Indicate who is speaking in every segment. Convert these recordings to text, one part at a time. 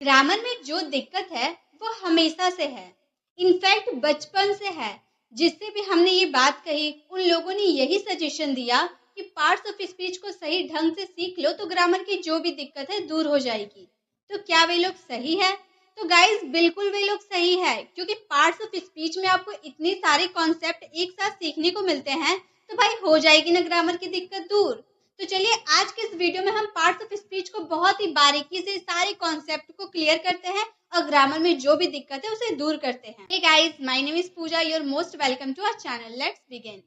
Speaker 1: Grammar में जो दिक्कत है वो हमेशा से है, इनफैक्ट बचपन से है। जिससे भी हमने ये बात कही उन लोगों ने यही सजेशन दिया कि पार्ट्स ऑफ स्पीच को सही ढंग से सीख लो तो ग्रामर की जो भी दिक्कत है दूर हो जाएगी। तो क्या वे लोग सही है? तो गाइस बिल्कुल वे लोग सही है, क्योंकि पार्ट्स ऑफ स्पीच में आपको इतने सारे कॉन्सेप्ट एक साथ सीखने को मिलते हैं, तो भाई हो जाएगी ना ग्रामर की दिक्कत दूर। तो चलिए आज के इस वीडियो में हम पार्ट्स ऑफ स्पीच को बहुत ही बारीकी से सारे कॉन्सेप्ट को क्लियर करते हैं और ग्रामर में जो भी दिक्कत है उसे दूर करते हैं। Hey guys, my name is Pooja, you are most welcome to our channel. Let's begin.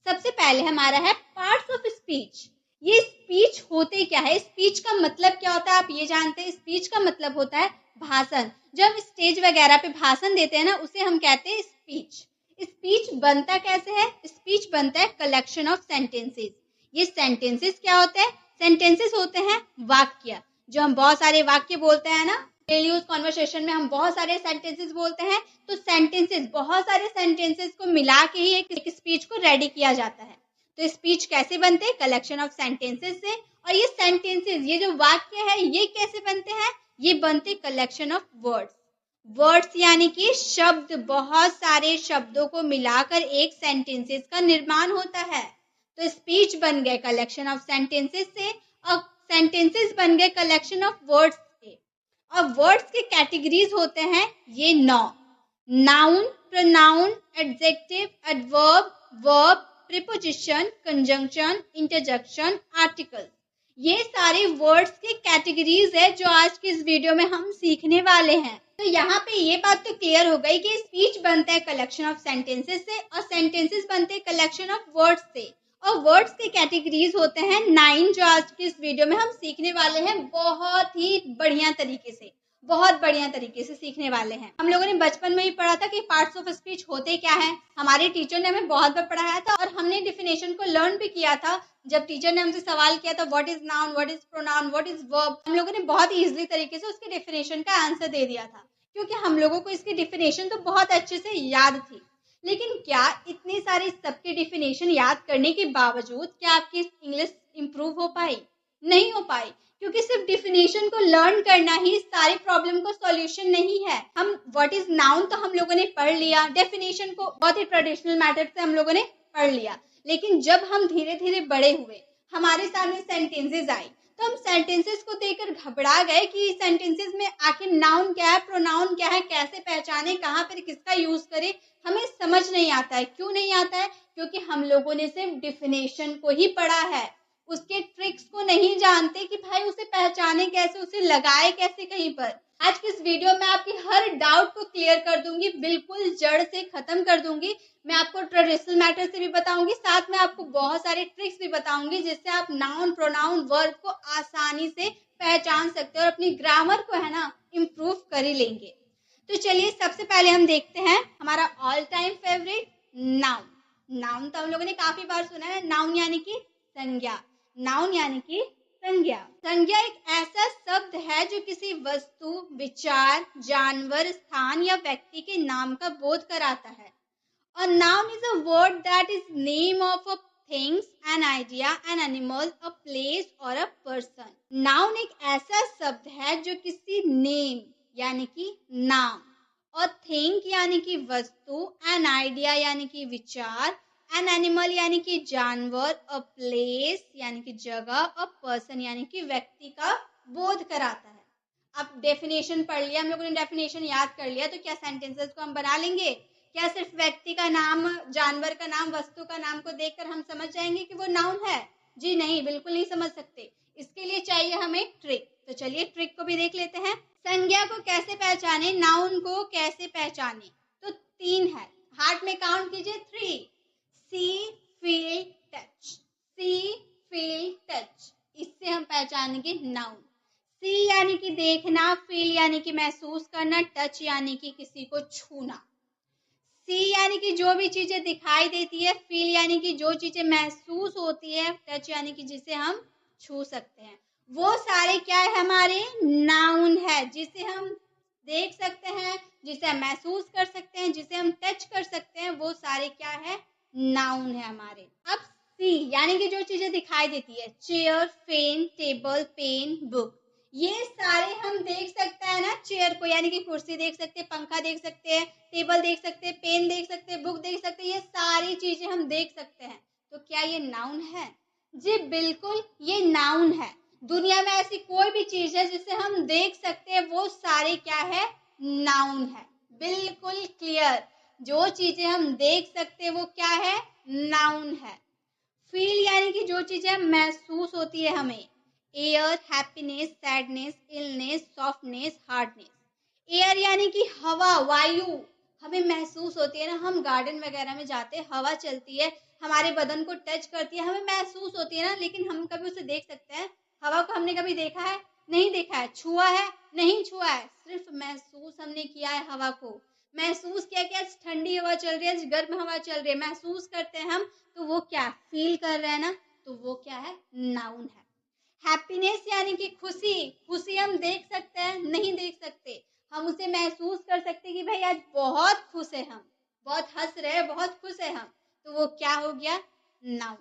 Speaker 1: सबसे पहले हमारा है पार्ट्स ऑफ स्पीच। ये स्पीच होते क्या है, स्पीच का मतलब क्या होता है आप ये जानते हैं? स्पीच का मतलब होता है भाषण। जब हम स्टेज वगैरह पे भाषण देते हैं ना, उसे हम कहते हैं स्पीच। स्पीच बनता कैसे है? स्पीच बनता है कलेक्शन ऑफ सेंटेंसेस। ये सेंटेंसेस क्या होते हैं? सेंटेंसेस होते हैं वाक्य। जो हम बहुत सारे वाक्य बोलते हैं ना, डेली यूज कॉन्वर्सेशन में हम बहुत सारे सेंटेंसेस बोलते हैं, तो सेंटेंसेस, बहुत सारे सेंटेंसेस को मिला के ही एक स्पीच को रेडी किया जाता है। तो स्पीच कैसे बनते हैं? कलेक्शन ऑफ सेंटेंसेस से। और ये सेंटेंसेस, ये जो वाक्य है, ये कैसे बनते हैं? ये बनते कलेक्शन ऑफ वर्ड्स। वर्ड्स यानी कि शब्द, बहुत सारे शब्दों को मिलाकर एक सेंटेंसेस का निर्माण होता है। तो स्पीच बन गए कलेक्शन ऑफ सेंटेंसेस से, और सेंटेंसेस बन गए कलेक्शन ऑफ वर्ड्स से। और वर्ड्स के कैटेगरीज होते हैं ये 9: noun, pronoun, adjective, adverb, verb, preposition, conjunction, interjection, article. ये सारे वर्ड्स के कैटेगरीज है जो आज की इस वीडियो में हम सीखने वाले हैं। तो यहाँ पे ये बात तो क्लियर हो गई कि स्पीच बनता है कलेक्शन ऑफ सेंटेंसेस से और सेंटेंसेस बनते हैं कलेक्शन ऑफ वर्ड्स से। और वर्ड्स के कैटेगरीज होते हैं 9 जो आज की इस वीडियो में हम सीखने वाले हैं बहुत ही बढ़िया तरीके से, बहुत बढ़िया तरीके से सीखने वाले हैं। हम लोगों ने बचपन में ही पढ़ा था कि पार्ट्स ऑफ स्पीच होते क्या है। हमारे टीचर ने हमें बहुत बार पढ़ाया था और हमने डिफिनेशन को लर्न भी किया था। जब टीचर ने हमसे सवाल किया था what is noun, what is pronoun, what is verb, हम लोगों ने बहुत इजीली तरीके से उसके डिफिनेशन का आंसर दे दिया था, क्योंकि हम लोगों को इसकी डिफिनेशन तो बहुत अच्छे से याद थी। लेकिन क्या इतनी सारी सबकी डिफिनेशन याद करने के बावजूद क्या आपकी इंग्लिश इंप्रूव हो पाई? नहीं हो पाई, क्योंकि सिर्फ डिफिनेशन को लर्न करना ही सारी प्रॉब्लम को सॉल्यूशन नहीं है। हम व्हाट इज नाउन तो हम लोगों ने पढ़ लिया, डेफिनेशन को बहुत ही ट्रेडिशनल मेथड से हम लोगों ने पढ़ लिया, लेकिन जब हम धीरे धीरे बड़े हुए, हमारे सामने सेंटेंसेस आई, तो हम सेंटेंसेस को देखकर घबरा गए कि सेंटेंसेस में आखिर नाउन क्या है, प्रोनाउन क्या है, कैसे पहचाने, कहाँ पर किसका यूज करें, हमें समझ नहीं आता है। क्यों नहीं आता है? क्योंकि हम लोगों ने सिर्फ डिफिनेशन को ही पढ़ा है, उसके ट्रिक्स को नहीं जानते कि भाई उसे पहचाने कैसे, उसे लगाए कैसे कहीं पर। आज की इस वीडियो में आपकी हर डाउट को क्लियर कर दूंगी, बिल्कुल जड़ से खत्म कर दूंगी। मैं आपको ट्रेडिशनल मैटर से भी बताऊंगी, साथ में आपको बहुत सारे ट्रिक्स भी बताऊंगी जिससे आप नाउन, प्रोनाउन, वर्ब को आसानी से पहचान सकते हो और अपनी ग्रामर को है ना इम्प्रूव कर ही लेंगे। तो चलिए सबसे पहले हम देखते हैं हमारा all time favourite noun. Noun तो हम लोगों ने काफी बार सुना है। नाउन यानी कि संज्ञा। नाउन यानी कि संज्ञा। संज्ञा एक ऐसा शब्द है जो किसी वस्तु, विचार, जानवर, स्थान या व्यक्ति के नाम का बोध कराता है। A noun is a word that is name of a things, an idea, an animal, a place or a person. Noun एक ऐसा शब्द है जो किसी name यानी कि नाम, और थिंग यानी कि वस्तु, एन आइडिया यानी कि विचार, एन एनिमल यानी कि जानवर, अ प्लेस यानी कि जगह, अ पर्सन यानी कि व्यक्ति का बोध कराता है। अब डेफिनेशन पढ़ लिया हम लोगों ने, डेफिनेशन याद कर लिया, तो क्या सेंटेंसेस को हम बना लेंगे? क्या सिर्फ व्यक्ति का नाम, जानवर का नाम, वस्तु का नाम को देखकर हम समझ जाएंगे कि वो नाउन है? जी नहीं, बिल्कुल नहीं समझ सकते। इसके लिए चाहिए हमें ट्रिक। तो चलिए ट्रिक को भी देख लेते हैं। संज्ञा को कैसे पहचाने, नाउन को कैसे पहचाने? तो 3 है, हार्ट में काउंट कीजिए 3। सी, फील, टच। सी, फील, टच, इससे हम पहचानेंगे नाउन। सी यानी कि देखना, फील यानी कि महसूस करना, टच यानी कि किसी को छूना। सी यानी कि जो भी चीजें दिखाई देती है, फील यानी कि जो चीजें महसूस होती है, टच यानी कि जिसे हम छू सकते हैं। वो सारे क्या है? हमारे नाउन है, जिसे हम देख सकते हैं, जिसे हम महसूस कर सकते हैं, जिसे हम टच कर सकते हैं, वो सारे क्या है? नाउन है हमारे। अब सी यानी कि जो चीजें दिखाई देती है, chair, fan, table, pen, book, ये सारे हम देख सकते हैं ना, चेयर को यानी कि कुर्सी देख सकते हैं, पंखा देख सकते हैं, टेबल देख सकते हैं, पेन देख सकते हैं, बुक देख सकते हैं, ये सारी चीजें हम देख सकते हैं। तो क्या ये नाउन है? जी बिल्कुल, ये नाउन है। दुनिया में ऐसी कोई भी चीज है जिसे हम देख सकते हैं, वो सारे क्या है? नाउन है। बिल्कुल क्लियर। जो चीजें हम देख सकते हैं वो क्या है? नाउन है। फील यानी कि जो चीजें महसूस होती है हमें, air, happiness, sadness, illness, softness, hardness. Air यानी कि हवा, वायु हमें महसूस होती है ना, हम गार्डन वगैरह में जाते हैं, हवा चलती है, हमारे बदन को टच करती है, हमें महसूस होती है ना, लेकिन हम कभी उसे देख सकते हैं? हवा को हमने कभी देखा है? नहीं देखा है। छुआ है? नहीं छुआ है। सिर्फ महसूस हमने किया है हवा को। महसूस किया कि आज ठंडी हवा चल रही है, आज गर्म हवा चल रही है, महसूस करते हैं हम, तो वो क्या? फील कर रहे हैं ना, तो वो क्या है? नाउन है। हैप्पीनेस यानी कि खुशी। खुशी हम देख सकते हैं? नहीं देख सकते। हम उसे महसूस कर सकते हैं कि भाई आज बहुत खुश है हम, बहुत हंस रहे हैं, बहुत खुश है हम, तो वो क्या हो गया? नाउन।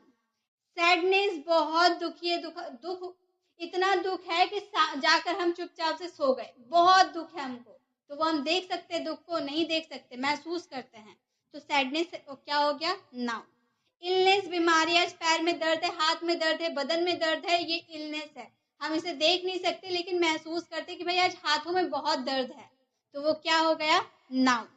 Speaker 1: सैडनेस, बहुत दुखी है, दुख इतना दुख है कि जाकर हम चुपचाप से सो गए, बहुत दुख है हमको, तो वो हम देख सकते हैं दुख को? नहीं देख सकते, महसूस करते हैं, तो सैडनेस क्या हो गया? नाउन। इलनेस, बीमारी, आज पैर में दर्द है, हाथ में दर्द है, बदन में दर्द है, ये इलनेस है। हम इसे देख नहीं सकते लेकिन महसूस करते कि भाई आज हाथों में बहुत दर्द है, तो वो क्या हो गया? नाउन।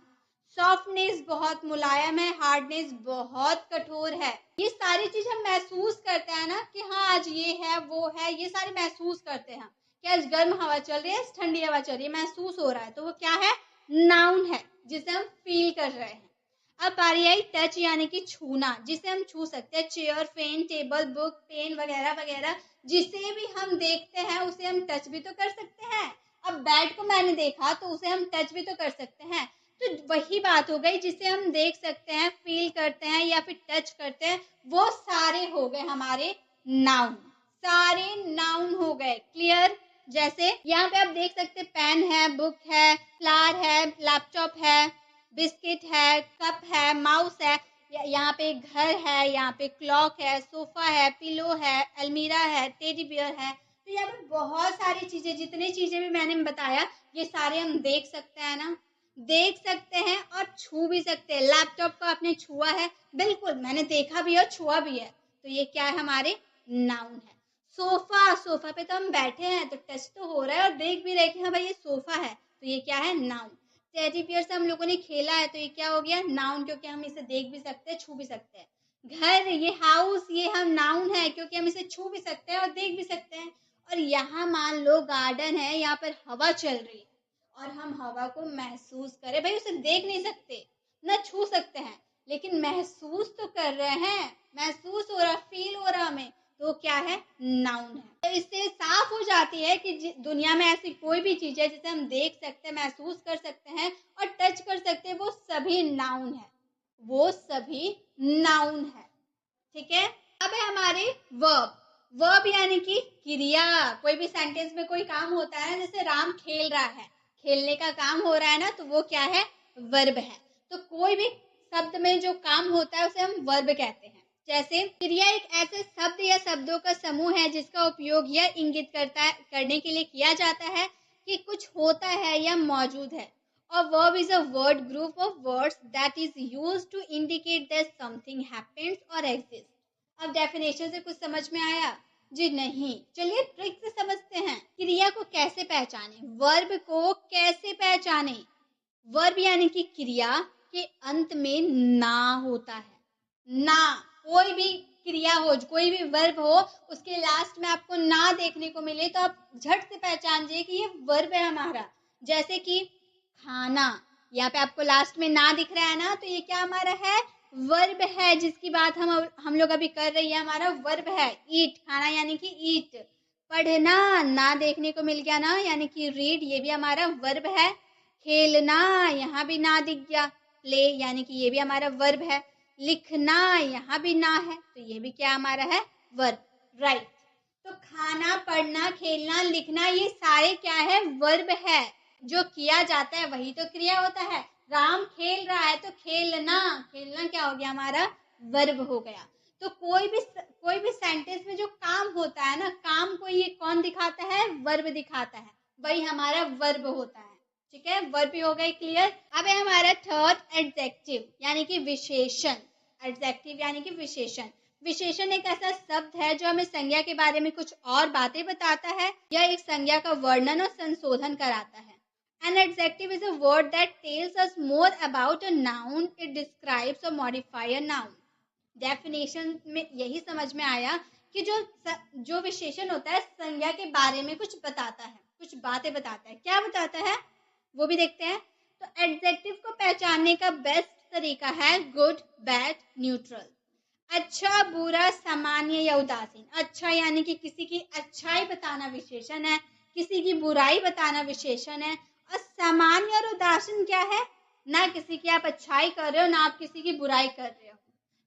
Speaker 1: सॉफ्टनेस, बहुत मुलायम है, हार्डनेस, बहुत कठोर है। ये सारी चीज हम महसूस करते हैं ना कि हाँ आज ये है, वो है, ये सारे महसूस करते हैं कि आज गर्म हवा चल रही है, ठंडी हवा चल रही है, महसूस हो रहा है, तो वो क्या है? नाउन है, जिसे हम फील कर रहे हैं। अब बारी आई टच यानी कि छूना, जिसे हम छू सकते हैं। Chair, fan, table, book, pen वगैरह वगैरह, जिसे भी हम देखते हैं उसे हम टच भी तो कर सकते हैं। अब बेड को मैंने देखा तो उसे हम टच भी तो कर सकते हैं। तो वही बात हो गई, जिसे हम देख सकते हैं, फील करते हैं या फिर टच करते हैं, वो सारे हो गए हमारे नाउन। सारे नाउन हो गए। क्लियर? जैसे यहाँ पे आप देख सकते हैं, पेन है, बुक है, फ्लावर है, लैपटॉप है, बिस्किट है, कप है, माउस है, यहाँ पे घर है, यहाँ पे क्लॉक है, सोफा है, पिलो है, अलमीरा है, टेडी बियर है। तो यहाँ पे बहुत सारी चीजें, जितनी चीजें भी मैंने बताया, ये सारे हम देख सकते हैं ना, देख सकते हैं और छू भी सकते हैं। लैपटॉप को आपने छुआ है? बिल्कुल, मैंने देखा भी है और छुआ भी है, तो ये क्या है? हमारे नाउन है। सोफा, सोफा पे तो हम बैठे हैं तो टच तो हो रहा है और देख भी रहे कि हाँ भाई ये सोफा है, तो ये क्या है? नाउन। टेडी बियर से हम लोगों ने खेला है, तो ये क्या हो गया? नाउन, क्योंकि हम इसे देख भी सकते हैं, छू भी सकते हैं। घर, ये हाउस, ये हम नाउन है क्योंकि हम इसे छू भी सकते हैं और देख भी सकते हैं। और यहाँ मान लो गार्डन है, यहाँ पर हवा चल रही है और हम हवा को महसूस करें, भाई उसे देख नहीं सकते ना छू सकते हैं, लेकिन महसूस तो कर रहे हैं, महसूस हो रहा, फील हो रहा हमें, तो क्या है? नाउन है। तो इससे साफ हो जाती है कि दुनिया में ऐसी कोई भी चीज है जिसे हम देख सकते हैं, महसूस कर सकते हैं और टच कर सकते हैं, वो सभी नाउन है, वो सभी नाउन है। ठीक है? अब है हमारे वर्ब। वर्ब यानी कि क्रिया। कोई भी सेंटेंस में कोई काम होता है, जैसे राम खेल रहा है, खेलने का काम हो रहा है ना, तो वो क्या है? वर्ब है। तो कोई भी शब्द में जो काम होता है उसे हम वर्ब कहते हैं। जैसे क्रिया एक ऐसे शब्द या शब्दों का समूह है जिसका उपयोग यह इंगित करने के लिए किया जाता है कि कुछ होता है या मौजूद है। A verb is a word group of words that is used to indicate that something happens or exists. अब डेफिनेशन से कुछ समझ में आया? जी नहीं। चलिए ट्रिक से समझते हैं। क्रिया को कैसे पहचाने, वर्ब को कैसे पहचाने? वर्ब यानी कि क्रिया के अंत में ना होता है। ना, कोई भी क्रिया हो, कोई भी वर्ब हो, उसके लास्ट में आपको ना देखने को मिले तो आप झट से पहचान जाइए कि ये वर्ब है हमारा। जैसे कि खाना, यहाँ पे आपको लास्ट में ना दिख रहा है ना, तो ये क्या हमारा है? वर्ब है, जिसकी बात हम लोग अभी कर रही है, हमारा वर्ब है। ईट, खाना यानी कि ईट। पढ़ना, ना देखने को मिल गया ना, यानी कि रीड, ये भी हमारा वर्ब है। खेलना, यहाँ भी ना दिख गया। प्ले यानी कि ये भी हमारा वर्ब है। लिखना, यहाँ भी ना है, तो ये भी क्या हमारा है? वर्ब। राइट। तो खाना, पढ़ना, खेलना, लिखना, ये सारे क्या है? वर्ब है। जो किया जाता है वही तो क्रिया होता है। राम खेल रहा है तो खेलना, खेलना क्या हो गया? हमारा वर्ब हो गया। तो कोई भी सेंटेंस में जो काम होता है ना, काम को ये कौन दिखाता है? वर्ब दिखाता है, वही हमारा वर्ब होता है। ठीक है, वर्ब हो गई क्लियर। अब है हमारा थर्ड एडजेक्टिव यानी कि विशेषण। एडजेक्टिव यानी कि विशेषण। विशेषण एक ऐसा शब्द है जो हमें संज्ञा के बारे में कुछ और बातें बताता है या एक संज्ञा का वर्णन और संशोधन कराता है। An adjective is a word that tells us more about a noun. It describes or modifies a noun. Definition में यही समझ में आया कि जो विशेषण होता है संज्ञा के बारे में कुछ बताता है, कुछ बातें बताता है। क्या बताता है वो भी देखते हैं। तो एडजेक्टिव को पहचानने का बेस्ट तरीका है गुड, बैड, न्यूट्रल। अच्छा, बुरा, सामान्य या उदासीन। अच्छा यानी कि किसी की अच्छाई बताना विशेषण है, किसी की बुराई बताना विशेषण है। और सामान्य और उदासीन क्या है? ना किसी की आप अच्छाई कर रहे हो ना आप किसी की बुराई कर रहे हो,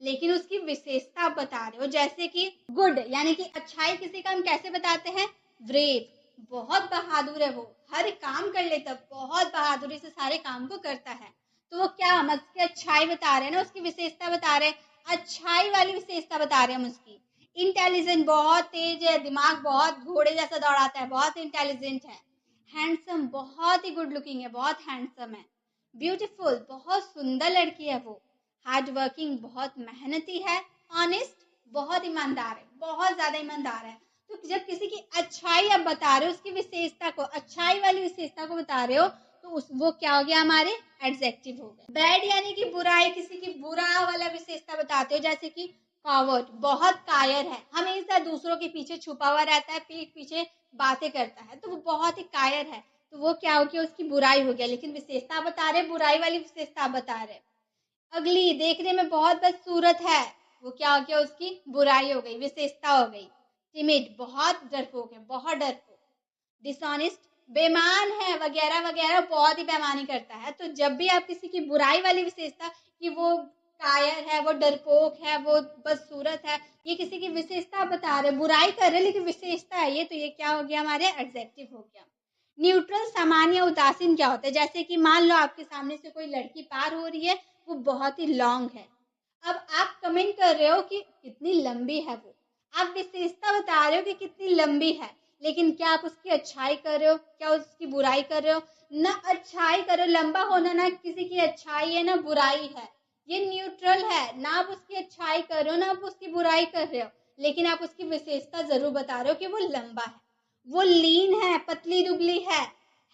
Speaker 1: लेकिन उसकी विशेषता आप बता रहे हो। जैसे कि गुड यानी कि अच्छाई किसी का हम कैसे बताते हैं? ब्रेव, बहुत बहादुर है, वो हर काम कर लेता, बहुत बहादुरी से सारे काम को करता है। तो वो क्या हम उसकी अच्छाई बता रहे हैं ना, उसकी विशेषता बता रहे हैं, अच्छाई वाली विशेषता बता रहे हैं हम उसकी। इंटेलिजेंट, बहुत तेज है, दिमाग बहुत घोड़े जैसा दौड़ाता है, बहुत इंटेलिजेंट है। हैंडसम, बहुत ही गुड लुकिंग है, बहुत हैंडसम है। ब्यूटीफुल, बहुत सुंदर लड़की है वो। हार्ड वर्किंग, बहुत मेहनती है। ऑनेस्ट, बहुत ईमानदार है, बहुत ज्यादा ईमानदार है। तो जब किसी की अच्छाई आप बता रहे हो, उसकी विशेषता को, अच्छाई वाली विशेषता को बता रहे हो, तो वो क्या हो गया? हमारे एडजेक्टिव हो गए। बैड यानी कि बुराई, किसी की बुरा वाला विशेषता बताते हो। जैसे कि कॉवर्ड, बहुत कायर है, हमेशा दूसरों के पीछे छुपा हुआ रहता है, पीठ पीछे बातें करता है, तो वो बहुत ही कायर है। तो वो क्या हो गया? उसकी बुराई हो गया, लेकिन विशेषता बता रहे, बुराई वाली विशेषता बता रहे। अगली, देखने में बहुत बदसूरत है, वो क्या हो गया? उसकी बुराई हो गई, विशेषता हो गई। टिमिड, बहुत डरपोक है, बहुत डरपोक। डिसऑनेस्ट, बेईमान है, वगैरह वगैरह, बहुत ही बेईमानी करता है। तो जब भी आप किसी की बुराई वाली विशेषता कि वो कायर है, वो डरपोक है, वो बदसूरत है, ये किसी की विशेषता बता रहे, बुराई कर रहे लेकिन विशेषता है ये, तो ये क्या हो गया? हमारे एडजेक्टिव हो गया। न्यूट्रल, सामान्य, उदासीन क्या होता है? जैसे कि मान लो आपके सामने से कोई लड़की पार हो रही है, वो बहुत ही लॉन्ग है। अब आप कमेंट कर रहे हो कि कितनी लंबी है वो, आप विशेषता बता रहे हो कि कितनी लंबी है, लेकिन क्या आप उसकी अच्छाई कर रहे हो? क्या उसकी बुराई कर रहे हो? ना अच्छाई कर रहे हो, लंबा होना ना किसी की अच्छाई है ना बुराई है, ये न्यूट्रल है। ना आप उसकी अच्छाई कर रहे हो ना आप उसकी बुराई कर रहे हो, लेकिन आप उसकी विशेषता जरूर बता रहे हो कि वो लंबा है, वो लीन है, पतली दुबली है।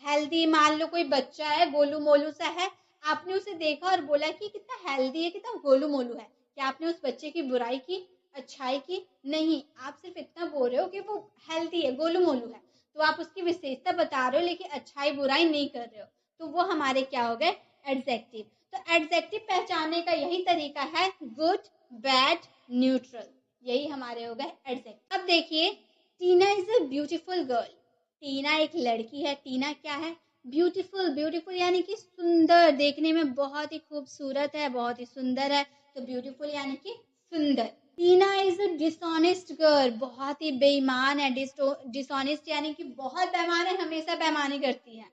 Speaker 1: हेल्दी, मान लो कोई बच्चा है, गोलू मोलू सा है, आपने उसे देखा और बोला कि कितना हेल्दी है, कितना गोलू मोलू है, क्या आपने उस बच्चे की बुराई की, अच्छाई की? नहीं, आप सिर्फ इतना बोल रहे हो कि वो हेल्दी है, गोलू मोलू है, तो आप उसकी विशेषता बता रहे हो लेकिन अच्छाई बुराई नहीं कर रहे हो। तो वो हमारे क्या हो गए? एडजेक्टिव। तो एडजेक्टिव पहचानने का यही तरीका है गुड, बैड, न्यूट्रल, यही हमारे हो गए एडजेक्टिव। अब देखिए, टीना इज अ ब्यूटीफुल गर्ल। टीना एक लड़की है। टीना क्या है? ब्यूटीफुल। ब्यूटीफुल यानी कि सुंदर, देखने में बहुत ही खूबसूरत है, बहुत ही सुंदर है, तो ब्यूटीफुल यानी कि सुंदर। टीना इज अ डिसऑनेस्ट गर्ल, बहुत ही बेईमान है। डिसऑनेस्ट यानी कि बहुत बेईमान है, हमेशा बेईमानी करती है।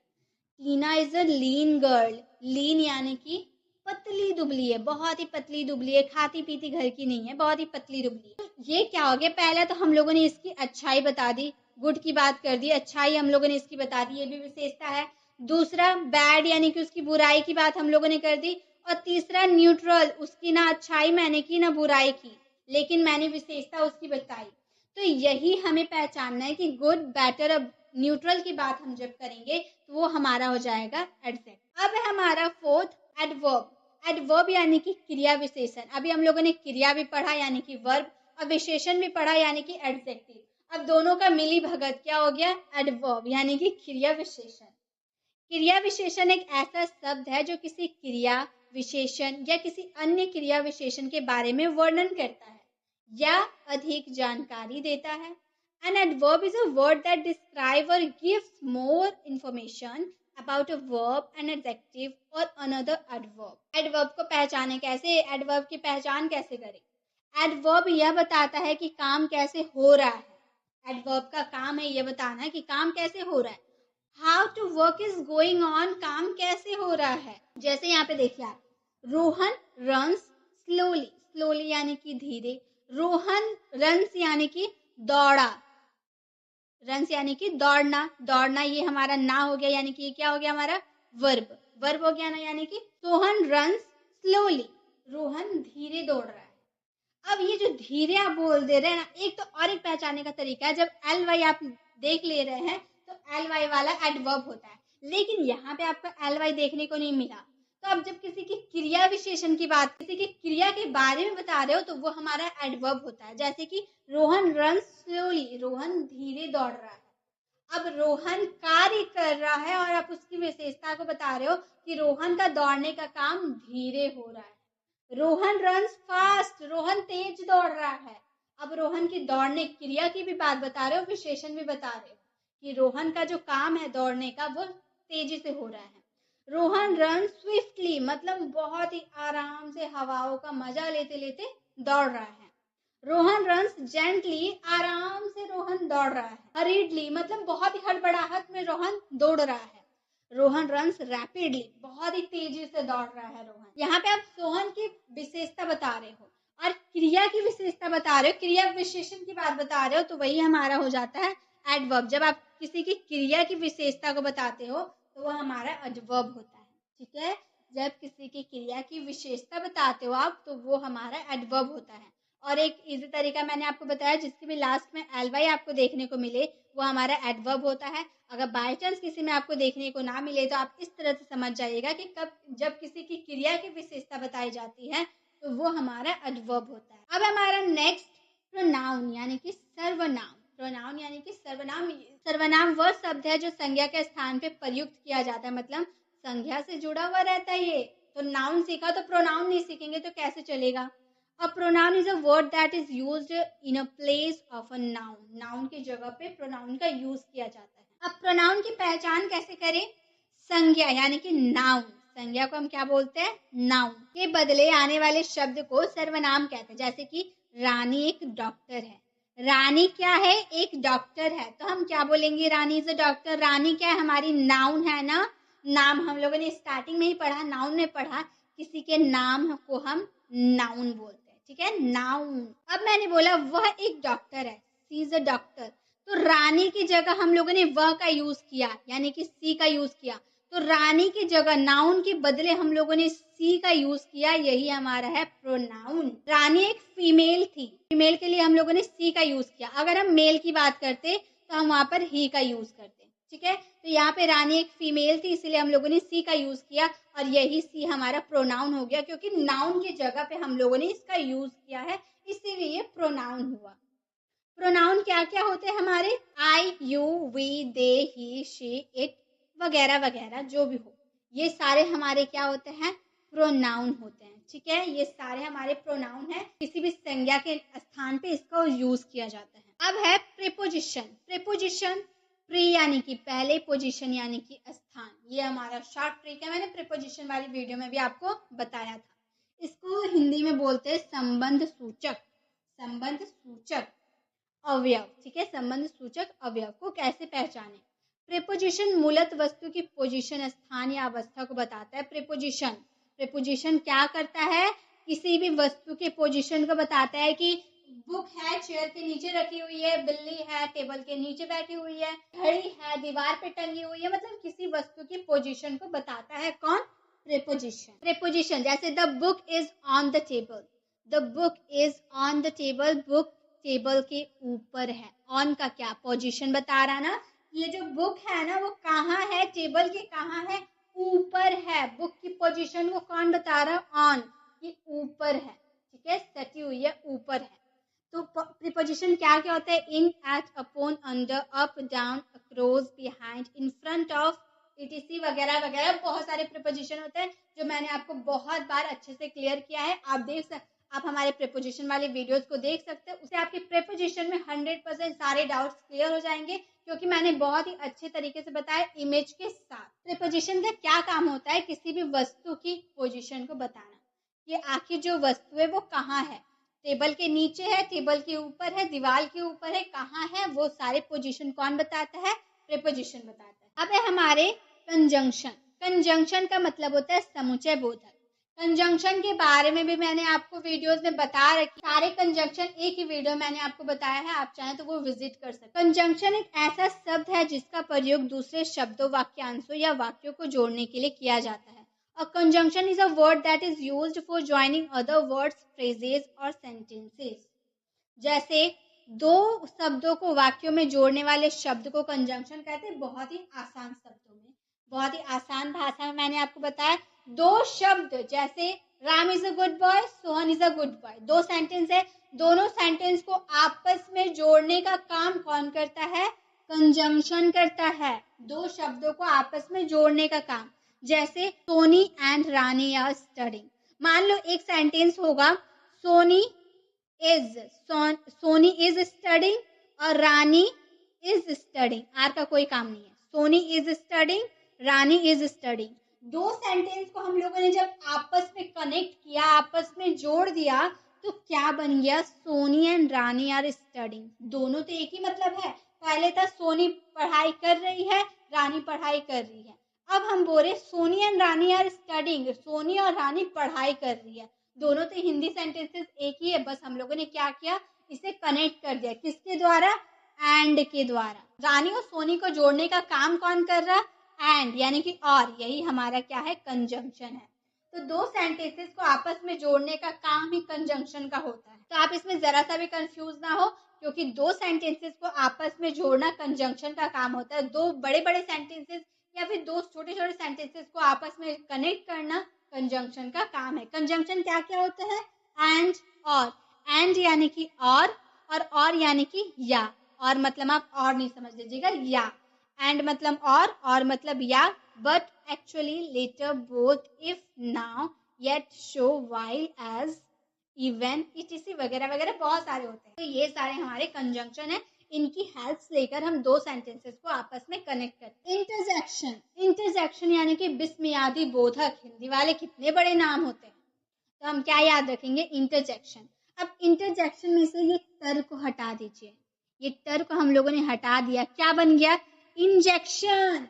Speaker 1: टीना इज अ लीन गर्ल। लीन यानी कि पतली दुबली है, बहुत ही पतली दुबली है, खाती पीती घर की नहीं है, बहुत ही पतली दुबली है। तो ये क्या हो गया? पहले तो हम लोगों ने इसकी अच्छाई बता दी, गुड की बात कर दी, अच्छाई हम लोगों ने इसकी बता दी, ये भी विशेषता है। दूसरा, बैड यानी कि उसकी बुराई की बात हम लोगों ने कर दी। और तीसरा, न्यूट्रल, उसकी ना अच्छाई मैंने की ना बुराई की, लेकिन मैंने विशेषता उसकी बताई। तो यही हमें पहचानना है कि गुड, बेटर और न्यूट्रल की बात हम जब करेंगे तो वो हमारा हो जाएगा एडजेक्टिव। अब है हमारा फोर्थ, एडवर्ब। एडवर्ब यानी कि क्रिया विशेषण। अभी हम लोगों ने क्रिया भी पढ़ा यानी कि वर्ब, और विशेषण भी पढ़ा यानी कि एडजेक्टिव। अब दोनों का मिली भगत क्या हो गया? एडवर्ब यानी कि क्रिया विशेषण। क्रिया विशेषण एक ऐसा शब्द है जो किसी क्रिया विशेषण या किसी अन्य क्रिया विशेषण के बारे में वर्णन करता है या अधिक जानकारी देता है। An adverb is a word that describes or gives more information about a verb, an adjective or another adverb. Adverb को पहचाने कैसे? Adverb की पहचान कैसे करें? Adverb यह बताता है कि काम कैसे हो रहा है। Adverb का काम है यह बताना कि काम कैसे हो रहा है। How to work is going on, काम कैसे हो रहा है। जैसे यहाँ पे देखिए आप, रोहन runs slowly, slowly यानी कि धीरे, रोहन रन्स यानी कि दौड़ा, रन्स यानी कि दौड़ना, दौड़ना ये हमारा ना हो गया, यानी कि ये क्या हो गया हमारा वर्ब, वर्ब हो गया ना, यानी कि सोहन रन्स स्लोली, रोहन धीरे दौड़ रहा है। अब ये जो धीरे आप बोल दे रहे हैं ना, एक तो और एक पहचानने का तरीका है, जब एल वाई आप देख ले रहे हैं तो एल वाई वाला एडवर्ब होता है, लेकिन यहाँ पे आपको एल वाई देखने को नहीं मिला। तो अब जब किसी की क्रिया विशेषण की बात, किसी की क्रिया के बारे में बता रहे हो तो वो हमारा एडवर्ब होता है, जैसे कि रोहन रन स्लोली, रोहन धीरे दौड़ रहा है। अब रोहन कार्य कर रहा है और आप उसकी विशेषता को बता रहे हो कि रोहन का दौड़ने का काम धीरे हो रहा है। रोहन रन्स फास्ट, रोहन तेज दौड़ रहा है। अब रोहन की दौड़ने क्रिया की भी बात बता रहे हो, विशेषण भी बता रहे हो कि रोहन का जो काम है दौड़ने का वो तेजी से हो रहा है। रोहन रन स्विफ्टली, मतलब बहुत ही आराम से हवाओं का मजा लेते लेते दौड़ रहा है। रोहन रन्स जेंटली, आराम से रोहन दौड़ रहा है। हरीडली, मतलब बहुत ही हड़बड़ाहट में रोहन दौड़ रहा है। रोहन रन्स रैपिडली, बहुत ही तेजी से दौड़ रहा है रोहन। यहाँ पे आप सोहन की विशेषता बता रहे हो और क्रिया की विशेषता बता रहे हो, क्रिया विशेषण की बात बता रहे हो, तो वही हमारा हो जाता है एडवर्ब। जब आप किसी की क्रिया की विशेषता को बताते हो तो वो हमारा एडवर्ब होता है, ठीक है। जब किसी की क्रिया की विशेषता बताते हो आप तो वो हमारा एडवर्ब होता है। और एक इजी तरीका मैंने आपको बताया, जिसके भी लास्ट में एल वाई आपको देखने को मिले वो हमारा एडवर्ब होता है। अगर बाय चांस किसी में आपको देखने को ना मिले तो आप इस तरह से समझ जाइएगा कि कब जब किसी की क्रिया की विशेषता बताई जाती है तो वो हमारा एडवर्ब होता है। अब हमारा नेक्स्ट प्रोनाउन यानी कि सर्वनाम। प्रोनाउन यानी कि सर्वनाम, सर्वनाम वह शब्द है जो संज्ञा के स्थान पे प्रयुक्त किया जाता है, मतलब संज्ञा से जुड़ा हुआ रहता है। ये तो नाउन सीखा तो प्रोनाउन नहीं सीखेंगे तो कैसे चलेगा। A pronoun is a word that is used in a place of a noun. Noun की जगह पे pronoun का यूज किया जाता है। अब pronoun की पहचान कैसे करें? संज्ञा यानी कि नाउन, संज्ञा को हम क्या बोलते हैं? नाउन के बदले आने वाले शब्द को सर्वनाम कहते हैं। जैसे कि रानी एक डॉक्टर है, रानी क्या है? एक डॉक्टर है, तो हम क्या बोलेंगे? रानी इज अ डॉक्टर। रानी क्या है? हमारी नाउन है ना, नाम हम लोगों ने स्टार्टिंग में ही पढ़ा, नाउन में पढ़ा, किसी के नाम को हम नाउन बोलते हैं, ठीक है, नाउन। अब मैंने बोला वह एक डॉक्टर है, सी इज अ डॉक्टर, तो रानी की जगह हम लोगों ने वह का यूज किया, यानी कि सी का यूज किया, तो रानी की जगह नाउन के बदले हम लोगों ने सी का यूज किया, यही हमारा है प्रोनाउन। रानी एक फीमेल थी, फीमेल के लिए हम लोगों ने सी का यूज किया। अगर हम मेल की बात करते तो हम वहां पर ही का यूज करते, ठीक है। तो यहाँ पे रानी एक फीमेल थी इसलिए हम लोगों ने सी का यूज किया और यही सी हमारा प्रोनाउन हो गया, क्योंकि नाउन की जगह पे हम लोगों ने इसका यूज किया है, इसीलिए ये प्रोनाउन हुआ। प्रोनाउन क्या क्या होते हैं हमारे? I, you, we, they, he, she, it वगैरह वगैरह जो भी हो, ये सारे हमारे क्या होते हैं? प्रोनाउन होते हैं, ठीक है। ये सारे हमारे प्रोनाउन है, किसी भी संज्ञा के स्थान पे इसका यूज किया जाता है। अब है प्रीपोजिशन। प्रीपोजिशन, प्री यानी कि पहले, पोजीशन यानी कि स्थान, ये हमारा शॉर्ट ट्रिक है, मैंने प्रीपोजिशन वाली वीडियो में भी आपको बताया था। इसको हिंदी में बोलते हैं संबंध सूचक, संबंध सूचक अवयव, ठीक है। संबंध सूचक अवयव को कैसे पहचाने? प्रीपोजिशन मूलत वस्तु की पोजीशन, स्थान या अवस्था को बताता है। प्रीपोजिशन, प्रीपोजिशन क्या करता है? किसी भी वस्तु के पोजीशन को बताता है कि बुक है चेयर के नीचे रखी हुई है, बिल्ली है टेबल के नीचे बैठी हुई है, घड़ी है दीवार पे टंगी हुई है, मतलब किसी वस्तु की पोजीशन को बताता है कौन? प्रीपोजिशन। प्रीपोजिशन जैसे the book is on the table, the book is on the table, book table के ऊपर है। ऑन का क्या? पोजीशन बता रहा ना, ये जो बुक है ना वो कहाँ है? टेबल के कहाँ है? ऊपर है। बुक की पोजीशन को कौन बता रहा है? ऑन, ये ऊपर है, ठीक है, सटी हुई है, ऊपर है। तो प्रीपोजिशन क्या क्या होता है? In, at, upon, under, up, down, across, behind, in front of, etc वगैरह वगैरह, बहुत सारे प्रीपोजिशन होते हैं जो मैंने आपको बहुत बार अच्छे से क्लियर किया है। आप देख सकते, आप हमारे प्रीपोजिशन वाले वीडियोस को देख सकते हैं, उससे आपके प्रीपोजिशन में 100% सारे डाउट्स क्लियर हो जाएंगे, क्योंकि मैंने बहुत ही अच्छे तरीके से बताया इमेज के साथ। प्रीपोजिशन का क्या काम होता है? किसी भी वस्तु की पोजीशन को बताना, ये आखिर जो वस्तु है वो कहाँ है, टेबल के नीचे है, टेबल के ऊपर है, दीवार के ऊपर है, कहाँ है, वो सारे पोजीशन कौन बताता है? प्रीपोजिशन बताता है। अब है हमारे कंजंक्शन। कंजंक्शन का मतलब होता है समुचय बोधक। कंजंक्शन के बारे में भी मैंने आपको वीडियोस में बता रखी, सारे कंजंक्शन एक ही वीडियो मैंने आपको बताया है, आप चाहें तो वो विजिट कर सकते। कंजंक्शन एक ऐसा शब्द है जिसका प्रयोग दूसरे शब्दों, वाक्यांशों या वाक्यों को जोड़ने के लिए किया जाता है। A conjunction is a word that is used for joining other words, phrases or sentences. जैसे दो शब्दों को वाक्यों में जोड़ने वाले शब्द को कंजंक्शन कहते हैं। बहुत ही आसान शब्दों में, बहुत ही आसान भाषा में मैंने आपको बताया। दो शब्द जैसे Ram is a good boy, Sohan is a good boy, दो सेंटेंस है, दोनों सेंटेंस को आपस में जोड़ने का काम कौन करता है? कंजंक्शन करता है। दो शब्दों को आपस में जोड़ने का काम, जैसे Soni and Rani are studying. मान लो एक सेंटेंस होगा सोनी इज स्टडिंग और रानी इज स्टडिंग। आर का कोई काम नहीं है। Soni is studying, Rani is studying. दो सेंटेंस को हम लोगों ने जब आपस में कनेक्ट किया, आपस में जोड़ दिया, तो क्या बन गया? Soni and Rani are studying. दोनों तो एक ही मतलब है। पहले था सोनी पढ़ाई कर रही है, रानी पढ़ाई कर रही है। अब हम बोले Soni and Rani are studying, Soni और रानी पढ़ाई कर रही है। दोनों तो हिंदी सेंटेंसेस एक ही है, बस हम लोगों ने क्या किया? इसे कनेक्ट कर दिया। किसके द्वारा? एंड के द्वारा। रानी और सोनी को जोड़ने का काम कौन कर रहा? एंड, यानी कि और। यही हमारा क्या है? कंजंक्शन है। तो दो सेंटेंसेस को आपस में जोड़ने का काम ही कंजंक्शन का होता है। तो आप इसमें जरा सा भी कंफ्यूज ना हो, क्योंकि दो सेंटेंसेस को आपस में जोड़ना कंजंक्शन का काम होता है। दो बड़े बड़े सेंटेंसेस या फिर दो छोटे छोटे सेंटेंसेस को आपस में कनेक्ट करना कंजंक्शन का काम है। कंजंक्शन क्या क्या होता है? एंड, और। एंड यानी कि और यानी कि या। और मतलब आप और नहीं समझ लीजिएगा, या। एंड मतलब और मतलब या। But actually later, both, if, now, yet, so, while, as, even, etc वगैरह वगैरह बहुत सारे होते हैं। तो ये सारे हमारे कंजंक्शन है। इनकी हेल्प लेकर हम दो सेंटेंसेस को आपस में कनेक्ट करते हैं। इंटरजेक्शन यानी कि विस्मयादि बोधक। हिंदी वाले कितने बड़े नाम होते हैं, तो हम क्या याद रखेंगे? इंटरजेक्शन। अब इंटरजेक्शन में से ये टर को हटा दीजिए। ये टर को हम लोगों ने हटा दिया, क्या बन गया? इंजेक्शन।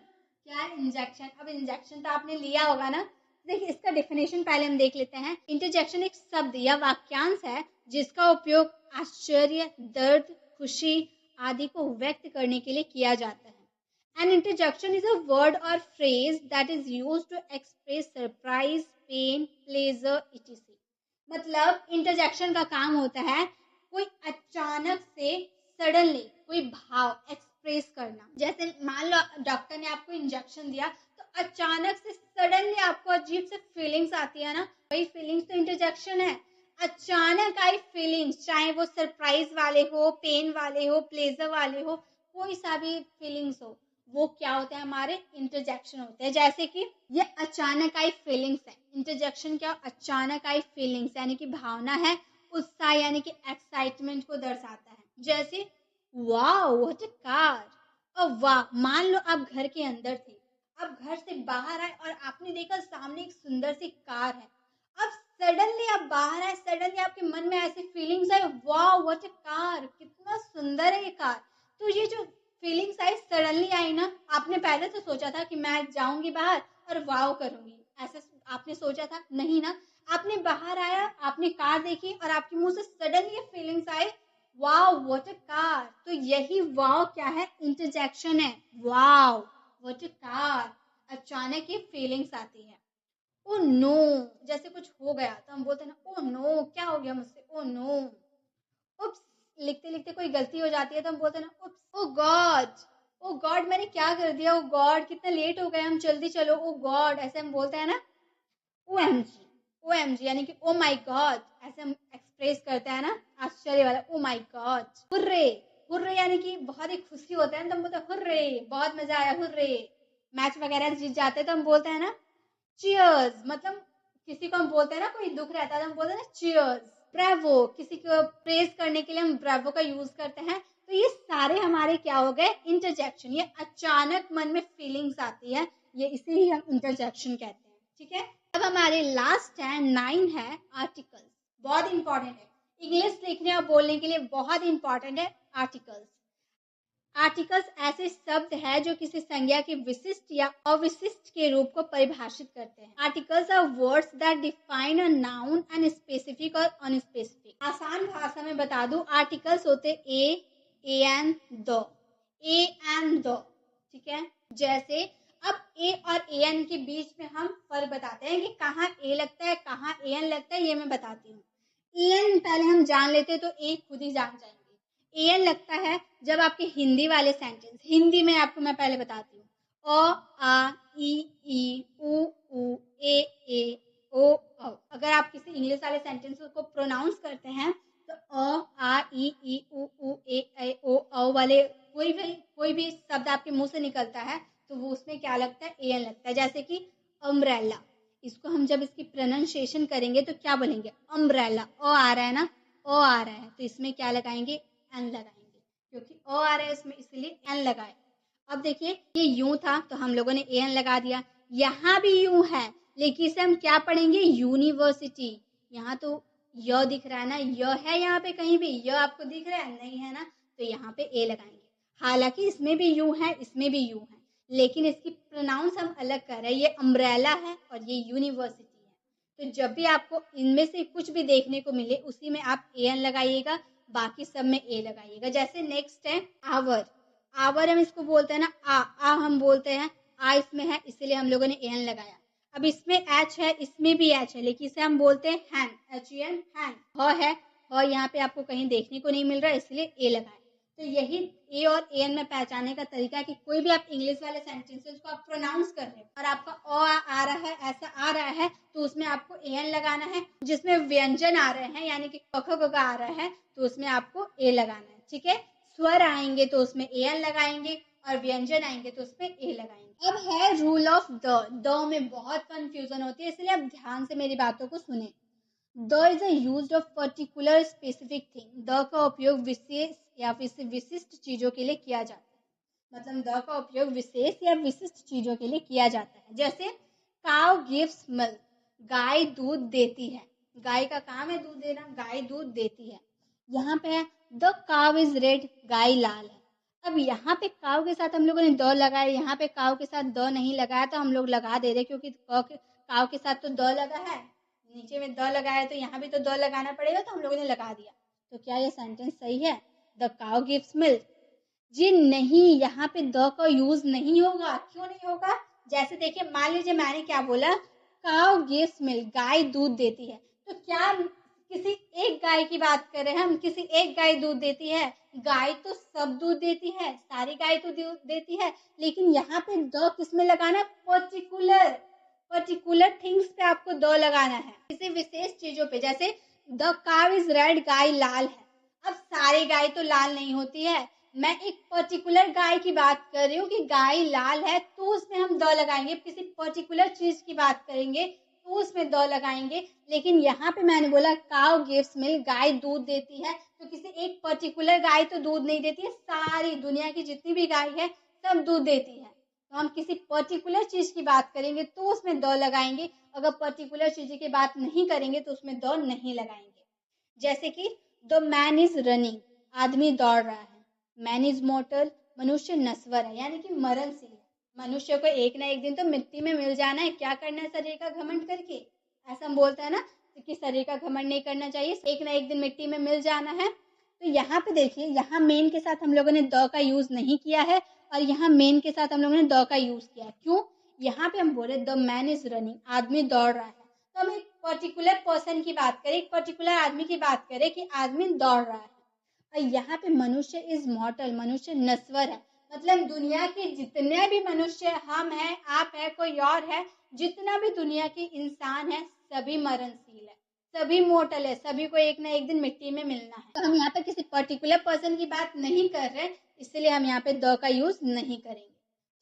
Speaker 1: क्या है? इंजेक्शन। अब इंजेक्शन तो आपने लिया होगा ना। देखिए इसका डेफिनेशन पहले हम देख लेते हैं। इंटरजेक्शन एक शब्द या वाक्यांश है जिसका उपयोग आश्चर्य, दर्द, खुशी आदि को व्यक्त करने के लिए किया जाता है। An interjection is a word or phrase that is used to express surprise, pain, pleasure, etc. मतलब इंटरजेक्शन का काम होता है कोई अचानक से सडनली कोई भाव एक्सप्रेस करना। जैसे मान लो डॉक्टर ने आपको इंजेक्शन दिया, तो अचानक से सडनली आपको अजीब से फीलिंग्स आती है ना, वही फीलिंग्स तो इंटरजेक्शन है। अचानक आई फीलिंग्स, चाहे वो सरप्राइज वाले हो, पेन वाले हो, प्लेजर वाले हो, कोई सा भी फीलिंग्स हो, वो क्या होते हैं? हमारे इंटरजेक्शन होते हैं। जैसे कि ये अचानक आई फीलिंग्स है। इंटरजेक्शन क्या? अचानक आई फीलिंग्स यानी कि भावना है, उत्साह यानी कि एक्साइटमेंट को दर्शाता है। जैसे वाओ व्हाट अ कार। और वाह, मान लो आप घर के अंदर थे, अब घर से बाहर आए और आपने देखा सामने एक सुंदर सी कार है। अब सडनली आप बाहर आए, सडनली आपके मन में ऐसी feelings I, wow what a car, कितना सुंदर है ये कार। तो ये जो फीलिंग्स आई, सडनली आई ना, आपने पहले तो सोचा था कि मैं जाऊंगी बाहर और वाव करूंगी, ऐसा आपने सोचा था? नहीं ना। आपने बाहर आया, आपने कार देखी और आपके मुंह से सडनली ये feelings I, wow what a car. तो यही वाव क्या है? इंटरजेक्शन है। वाव व्हाट अ कार, अचानक ये फीलिंग्स आती है। ओ नो, जैसे कुछ हो गया तो हम बोलते हैं ना, ओ नो क्या हो गया मुझसे, ओ नो। उप्स, लिखते लिखते कोई गलती हो जाती है तो हम बोलते हैं ना, उप्स, ओ गॉड, ओ गॉड मैंने क्या कर दिया, ओ गॉड कितना लेट हो गए हम, जल्दी चलो, ओ गॉड, ऐसे हम बोलते हैं ना। ओएमजी, ओएमजी यानी कि ओ माय गॉड, ऐसे हम एक्सप्रेस करते हैं ना, आश्चर्य वाला, oh my God. Hurray, hurray यानी कि बहुत ही खुशी होता है ना, तो हम बोलते हैं हुर्रे, बहुत मजा आया, हुर्रे। मैच वगैरह जीत जाते हैं तो हम बोलते हैं ना चीयर्स। मतलब किसी को हम बोलते हैं ना कोई दुख रहता है तो हम बोलते हैं ना चीयर्स। ब्रावो, किसी को प्रेज करने के लिए हम ब्रावो का यूज करते हैं। तो ये सारे हमारे क्या हो गए? इंटरजेक्शन। ये अचानक मन में फीलिंग्स आती है, ये इसे ही हम इंटरजेक्शन कहते हैं। ठीक है, अब हमारे लास्ट है 9 है आर्टिकल्स। बहुत इंपॉर्टेंट है, इंग्लिश लिखने और बोलने के लिए बहुत इंपॉर्टेंट है आर्टिकल्स। आर्टिकल्स ऐसे शब्द है जो किसी संज्ञा के विशिष्ट या अविशिष्ट के रूप को परिभाषित करते हैं। Articles are words that define a noun and specific और अनस्पेसिफिक। आसान भाषा में बता दूं, आर्टिकल्स होते a an the, a an the, ठीक है। जैसे अब ए और ए एन के बीच में हम फर्क बताते हैं कि कहाँ ए लगता है कहाँ ए एन लगता है, ये मैं बताती हूँ। ए एन पहले हम जान लेते तो ए खुद ही जान जाएंगे। ए एन लगता है जब आपके हिंदी वाले सेंटेंस, हिंदी में आपको मैं पहले बताती हूँ, अ आ ई उ ए ओ औ। अगर आप किसी इंग्लिश वाले सेंटेंस को प्रोनाउंस करते हैं तो अ आ ई उ ए ओ औ वाले कोई भी शब्द आपके मुंह से निकलता है तो वो उसमें क्या लगता है, ए एन लगता है। जैसे कि अम्ब्रेला, इसको हम जब इसकी प्रोनाउंसिएशन करेंगे तो क्या बोलेंगे, अम्ब्रेला। ओ आ रहा है ना, ओ आ रहा है तो इसमें क्या लगाएंगे, एन लगाएंगे, क्योंकि ओ आ रहा है इसमें इसलिए एन लगाए। अब देखिए ये यूं था तो हम लोगों ने ए एन लगा दिया, यहाँ भी यूं है लेकिन इसे हम क्या पढ़ेंगे, यूनिवर्सिटी। यहाँ तो य दिख रहा है ना, य है यहाँ पे कहीं भी, य आपको दिख रहा है, नहीं है ना, तो यहाँ पे ए लगाएंगे। हालांकि इसमें भी यूं है इसमें भी यूं है, लेकिन इसकी प्रोनाउंस हम अलग कर रहे हैं, ये अम्ब्रेला है और ये यूनिवर्सिटी है। तो जब भी आपको इनमें से कुछ भी देखने को मिले उसी में आप ए एन लगाइएगा, बाकी सब में ए लगाइएगा। जैसे नेक्स्ट है आवर, आवर हम इसको बोलते हैं ना, आ हम बोलते हैं, आ इसमें है इसलिए हम लोगों ने ए एन लगाया। अब इसमें एच है इसमें भी एच है लेकिन इसे हम बोलते हैं हैन, एच ई एन, हैन। ह है, ह यहाँ पे आपको कहीं देखने को नहीं मिल रहा इसलिए ए लगाए। तो यही ए और ए एन में पहचानने का तरीका है कि कोई भी आप इंग्लिश वाले सेंटेंसेस को आप प्रोनाउंस कर रहे हो और आपका ओ आ रहा है, ऐसा आ रहा है तो उसमें आपको ए एन लगाना है। जिसमें व्यंजन आ रहे हैं यानी कि क ख ग आ रहा है तो उसमें आपको ए लगाना है, ठीक है। स्वर आएंगे तो उसमें ए एन लगाएंगे और व्यंजन आएंगे तो उसमें ए लगाएंगे। अब है रूल ऑफ द में बहुत कंफ्यूजन होती है इसलिए आप ध्यान से मेरी बातों को सुने। The is a used of particular specific thing, the का उपयोग विशेष या विशिष्ट चीजों के लिए किया जाता है। मतलब द का उपयोग विशेष या विशिष्ट चीजों के लिए किया जाता है। जैसे काउ गिव्स मिल्क, गाय दूध देती है, गाय का काम है दूध देना, गाय दूध देती है। यहाँ पे है द काउ इज रेड, गाय लाल है। अब यहाँ पे काउ के साथ हम लोगों ने द लगाया, यहाँ पे काउ के साथ द नहीं लगाया तो हम लोग लगा दे रहे क्योंकि काउ के साथ तो द लगा है, नीचे में द लगाया तो यहाँ भी तो द लगाना पड़ेगा तो हम लोगों ने लगा दिया। तो क्या ये सेंटेंस सही है, द काउ गिव्स मिल्क? जी नहीं, यहाँ पे द का यूज नहीं होगा। क्यों नहीं होगा, जैसे देखिए मान लीजिए मैंने क्या बोला, काउ गिव्स मिल्क, गाय दूध देती है, तो क्या किसी एक गाय की बात कर रहे हैं हम, किसी एक गाय दूध देती है? गाय तो सब दूध देती है, सारी गाय तो दूध देती है, लेकिन यहाँ पे द किसमें लगाना, पर्टिकुलर थिंग्स पे आपको द लगाना है, किसी विशेष चीजों पे। जैसे द काउ इज रेड, गाय लाल है। अब सारी गाय तो लाल नहीं होती है, मैं एक पर्टिकुलर गाय की बात कर रही हूँ कि गाय लाल है तो उसमें हम द लगाएंगे। किसी पर्टिकुलर चीज की बात करेंगे तो उसमें द लगाएंगे। लेकिन यहाँ पे मैंने बोला काउ गिव्स मिल्क, गाय दूध देती है, तो किसी एक पर्टिकुलर गाय तो दूध नहीं देती है, सारी दुनिया की जितनी भी गाय है सब दूध देती है। तो हम किसी पर्टिकुलर चीज की बात करेंगे तो उसमें द लगाएंगे, अगर पर्टिकुलर चीज की बात नहीं करेंगे तो उसमें द नहीं लगाएंगे। जैसे कि द मैन इज रनिंग, आदमी दौड़ रहा है। मैन इज मॉर्टल, मनुष्य नश्वर है यानी कि मरणशील है। मनुष्य को एक ना एक दिन तो मिट्टी में मिल जाना है, क्या करना है शरीर का घमंड करके, ऐसा हम बोलते हैं ना कि शरीर का घमंड नहीं करना चाहिए, एक ना एक दिन मिट्टी में मिल जाना है। तो यहाँ पे देखिए, यहाँ मेन के साथ हम लोगों ने द का यूज नहीं किया है और यहाँ मेन के साथ हम लोगों ने द का यूज किया है। क्यों, यहाँ पे हम बोले द मैन इज रनिंग, आदमी दौड़ रहा है, तो हम एक पर्टिकुलर पर्सन की बात करें, एक पर्टिकुलर आदमी की बात करें कि आदमी दौड़ रहा है। और यहाँ पे मनुष्य इज मॉर्टल, मनुष्य नश्वर है, मतलब दुनिया के जितने भी मनुष्य, हम हैं, आप है, कोई और है, जितना भी दुनिया के इंसान है सभी मरणशील है, सभी मोर्टल है, सभी को एक ना एक दिन मिट्टी में मिलना है। तो हम यहाँ पे किसी पर्टिकुलर पर्सन की बात नहीं कर रहे, इसलिए हम यहाँ पे द का यूज नहीं करेंगे,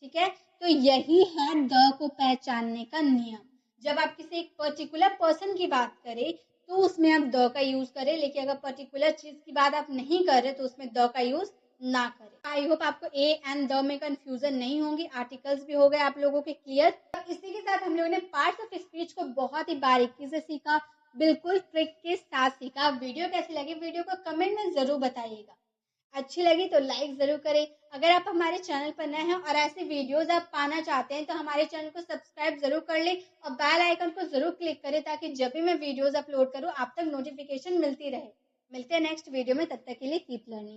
Speaker 1: ठीक है। तो यही है द को पहचानने का नियम। जब आप किसी एक पर्टिकुलर पर्सन की बात करें तो उसमें आप द का यूज करें, लेकिन अगर पर्टिकुलर चीज की बात आप नहीं कर रहे तो उसमें द का यूज ना करें। आई होप आपको ए एंड द में कंफ्यूजन नहीं होंगी, आर्टिकल्स भी हो गए आप लोगों के क्लियर। इसी के साथ हम लोगों ने पार्ट्स ऑफ स्पीच को बहुत ही बारीकी से सीखा, बिल्कुल ट्रिक के साथ सीखा। वीडियो कैसी लगी वीडियो को कमेंट में जरूर बताइएगा। अच्छी लगी तो लाइक जरूर करें। अगर आप हमारे चैनल पर नए हैं और ऐसे वीडियोस आप पाना चाहते हैं तो हमारे चैनल को सब्सक्राइब जरूर कर लें और बेल आइकन को जरूर क्लिक करें ताकि जब भी मैं वीडियोस अपलोड करूं आप तक नोटिफिकेशन मिलती रहे। मिलते हैं नेक्स्ट वीडियो में, तब तक के लिए कीप लर्निंग।